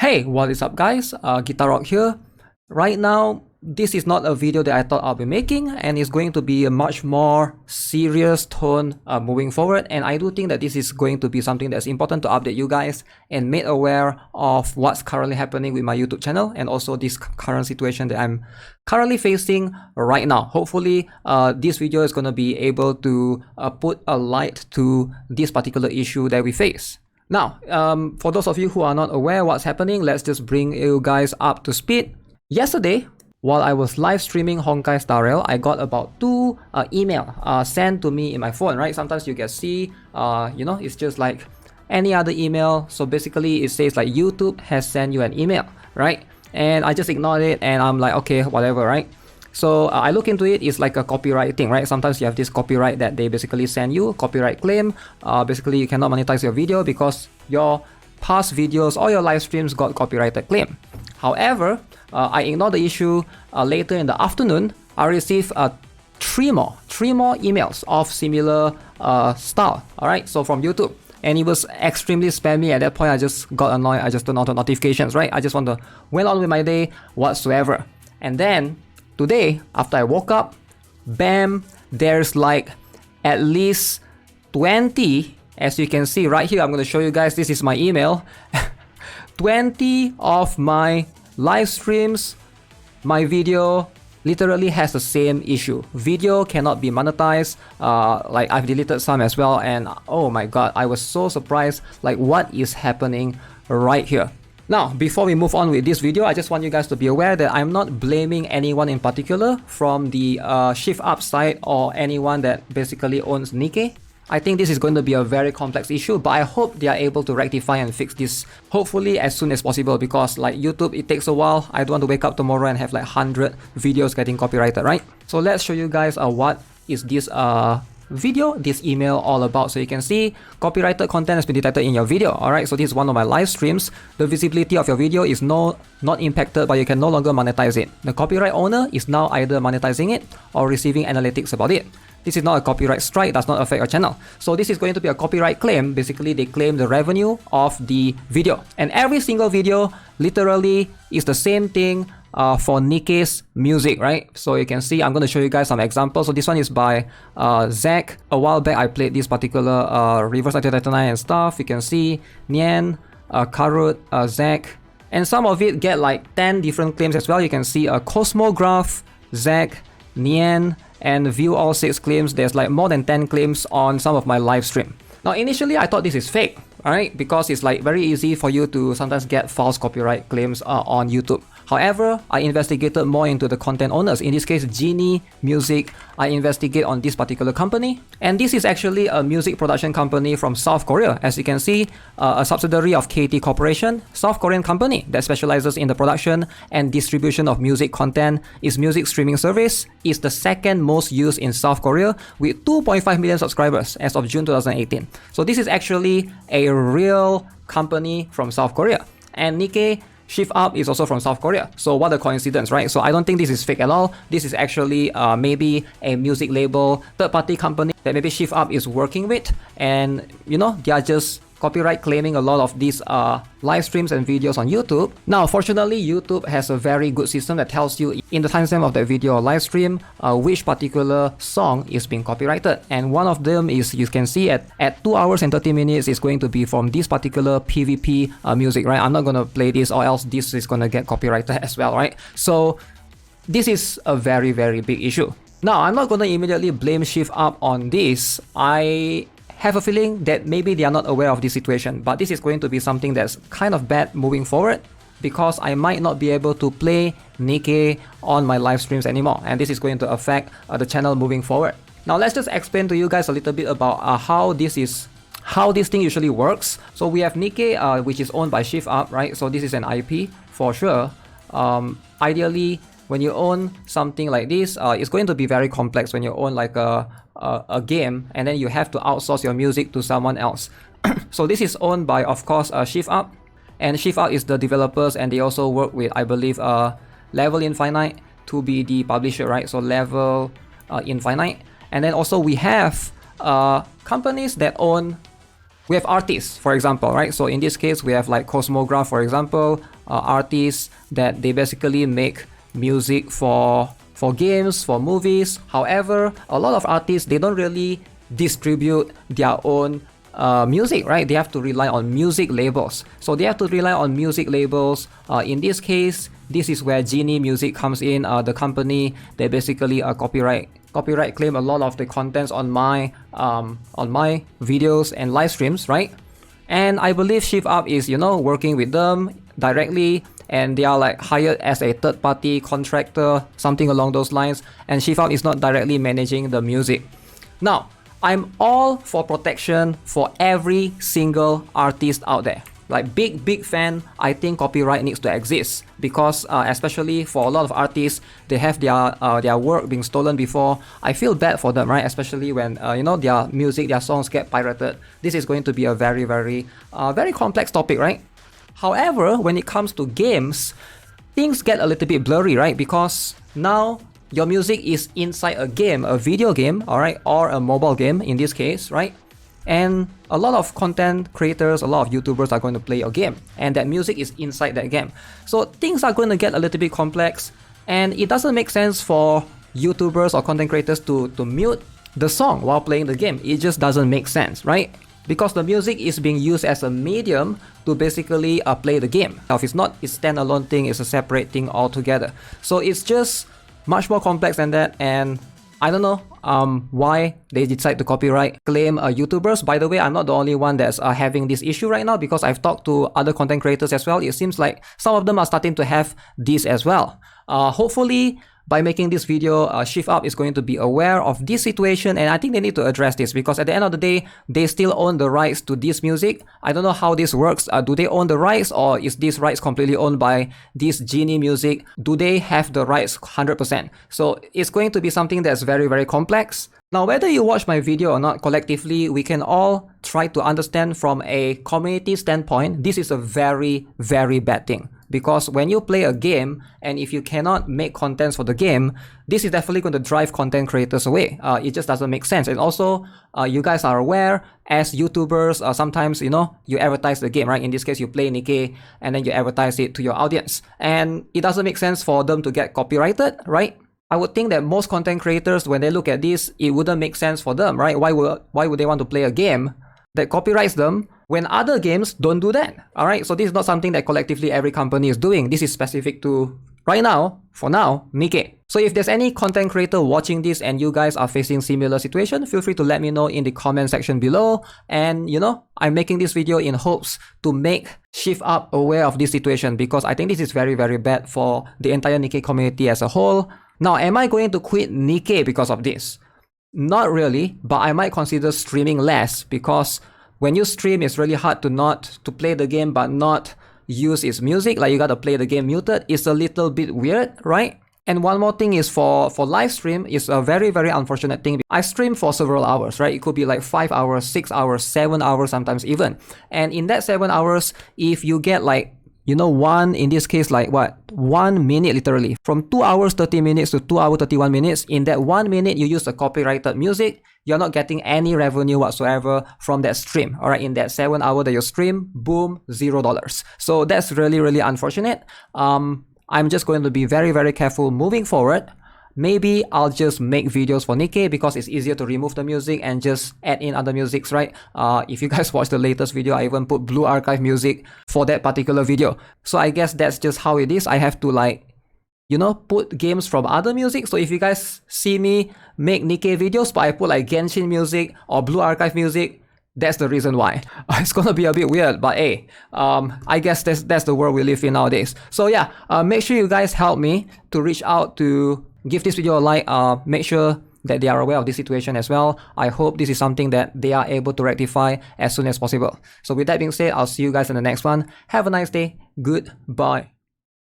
Hey, what is up guys? GuitarRock here. Right now, this is not a video that I thought I'll be making, and it's going to be a much more serious tone moving forward. And I do think that this is going to be something that's important to update you guys and made aware of what's currently happening with my YouTube channel and also this current situation that I'm currently facing right now. Hopefully, this video is going to be able to put a light to this particular issue that we face. Now, for those of you who are not aware what's happening, let's just bring you guys up to speed. Yesterday, while I was live streaming Honkai Star Rail, I got about two email sent to me in my phone, right? Sometimes you can see, it's just like any other email. So basically it says like YouTube has sent you an email, right? And I just ignored it and I'm like, okay, whatever, right? So I look into it, it's like a copyright thing, right? Sometimes you have this copyright that they basically send you, copyright claim. Basically you cannot monetize your video because your past videos or your live streams got copyrighted claim. However, I ignored the issue. Later in the afternoon, I received three more emails of similar style, alright? So from YouTube. And it was extremely spammy. At that point, I just got annoyed. I just turned on the notifications, right? I just went on with my day whatsoever. And then today, after I woke up, bam, there's like at least 20, as you can see right here, I'm going to show you guys, this is my email, 20 of my live streams, my video literally has the same issue. Video cannot be monetized, like I've deleted some as well, and oh my god, I was so surprised, like what is happening right here. Now, before we move on with this video, I just want you guys to be aware that I'm not blaming anyone in particular from the Shift Up side or anyone that basically owns Nikke. I think this is going to be a very complex issue, but I hope they are able to rectify and fix this hopefully as soon as possible, because like YouTube, it takes a while. I don't want to wake up tomorrow and have like 100 videos getting copyrighted, right? So let's show you guys what is this this email all about. So you can see copyrighted content has been detected in your video. Alright, so this is one of my live streams. The visibility of your video is not impacted, but you can no longer monetize it. The copyright owner is now either monetizing it or receiving analytics about it. This is not a copyright strike, does not affect your channel. So this is going to be a copyright claim. Basically, they claim the revenue of the video. And every single video literally is the same thing for Nikke's music, right? So you can see, I'm going to show you guys some examples. So this one is by Zach. A while back, I played this particular Reverse 1999 and stuff. You can see Nyan, Karut, Zach. And some of it get like 10 different claims as well. You can see Cosmograph, Zach, Nyan, and view all 6 claims. There's like more than 10 claims on some of my live stream. Now initially I thought this is fake, alright, because it's like very easy for you to sometimes get false copyright claims on YouTube. However, I investigated more into the content owners. In this case, Genie Music. I investigate on this particular company, and this is actually a music production company from South Korea. As you can see, a subsidiary of KT Corporation, South Korean company that specializes in the production and distribution of music content. Its music streaming service is the second most used in South Korea with 2.5 million subscribers as of June 2018. So this is actually a real company from South Korea. And Nikke Shift Up is also from South Korea. So what a coincidence, right? So I don't think this is fake at all. This is actually maybe a music label, third-party company that maybe Shift Up is working with. And, you know, they are just copyright claiming a lot of these live streams and videos on YouTube. Now, fortunately, YouTube has a very good system that tells you in the timestamp of that video or live stream which particular song is being copyrighted. And one of them is, you can see at 2 hours and 30 minutes is going to be from this particular PvP music, right? I'm not going to play this, or else this is going to get copyrighted as well, right? So this is a very, very big issue. Now, I'm not going to immediately blame Shift Up on this. I have a feeling that maybe they are not aware of this situation, but this is going to be something that's kind of bad moving forward, because I might not be able to play Nikke on my live streams anymore, and this is going to affect the channel moving forward. Now let's just explain to you guys a little bit about how this thing usually works. So we have Nikke, which is owned by Shift Up, right? So this is an IP for sure. Ideally, when you own something like this, it's going to be very complex when you own like a game, and then you have to outsource your music to someone else. So this is owned by, of course, Shift Up, and Shift Up is the developers, and they also work with, I believe, Level Infinite to be the publisher, right? So Level Infinite, and then also we have companies that own we have artists, for example, right? So in this case, we have like Cosmograph, for example, artists that they basically make music for games, for movies. However, a lot of artists, they don't really distribute their own music, right? They have to rely on music labels. So they have to rely on music labels. In this case, this is where Genie Music comes in. The company, they basically copyright claim a lot of the contents on my videos and live streams, right? And I believe Shift Up is, you know, working with them directly, and they are like hired as a third-party contractor, something along those lines. And Shift Up is not directly managing the music. Now, I'm all for protection for every single artist out there. Like big fan, I think copyright needs to exist because especially for a lot of artists, they have their work being stolen before. I feel bad for them, right? Especially when you know, their music, their songs get pirated. This is going to be a very complex topic, right? However, when it comes to games, things get a little bit blurry, right? Because now your music is inside a game, a video game, all right, or a mobile game in this case, right? And a lot of content creators, a lot of YouTubers are going to play your game, and that music is inside that game. So things are going to get a little bit complex, and it doesn't make sense for YouTubers or content creators to mute the song while playing the game. It just doesn't make sense, right? Because the music is being used as a medium to basically play the game. Now, if it's not a standalone thing, it's a separate thing altogether. So it's just much more complex than that, and I don't know why they decide to copyright claim YouTubers. By the way, I'm not the only one that's having this issue right now, because I've talked to other content creators as well. It seems like some of them are starting to have this as well. Hopefully, by making this video, Shift Up is going to be aware of this situation, and I think they need to address this, because at the end of the day, they still own the rights to this music. I don't know how this works. Do they own the rights, or is these rights completely owned by this Genie Music? Do they have the rights 100%? So it's going to be something that's very complex. Now, whether you watch my video or not, collectively, we can all try to understand from a community standpoint, this is a very bad thing. Because when you play a game, and if you cannot make contents for the game, this is definitely going to drive content creators away. It just doesn't make sense. And also, you guys are aware, as YouTubers, sometimes, you know, you advertise the game, right? In this case, you play Nikke, and then you advertise it to your audience. And it doesn't make sense for them to get copyrighted, right? I would think that most content creators, when they look at this, it wouldn't make sense for them, right? Why would they want to play a game that copyrights them when other games don't do that? All right, so this is not something that collectively every company is doing. This is specific to, right now, for now, Nikke. So if there's any content creator watching this and you guys are facing similar situation, feel free to let me know in the comment section below. And you know, I'm making this video in hopes to make Shift Up aware of this situation, because I think this is very bad for the entire Nikke community as a whole. Now, am I going to quit Nikke because of this? Not really, but I might consider streaming less, because when you stream, it's really hard to play the game but not use its music. Like, you gotta play the game muted. It's a little bit weird, right? And one more thing is for live stream, it's a very unfortunate thing. I stream for several hours, right? It could be like 5 hours, 6 hours, 7 hours sometimes even. And in that 7 hours, if you get like, you know, in this case, like what? 1 minute literally. From 2 hours 30 minutes to 2 hours 31 minutes. In that 1 minute, you use the copyrighted music. You're not getting any revenue whatsoever from that stream. All right, in that 7 hour that you stream, boom, $0. So that's really unfortunate. I'm just going to be very careful moving forward. Maybe I'll just make videos for Nikke, because it's easier to remove the music and just add in other musics, right? If you guys watch the latest video, I even put Blue Archive music for that particular video. So I guess that's just how it is. I have to, like, you know, put games from other music. So if you guys see me make Nikke videos, but I put like Genshin music or Blue Archive music, that's the reason why. It's gonna be a bit weird, but hey, I guess that's the world we live in nowadays. So yeah, make sure you guys help me to reach out to give this video a like. Make sure that they are aware of this situation as well. I hope this is something that they are able to rectify as soon as possible. So with that being said, I'll see you guys in the next one. Have a nice day. Goodbye.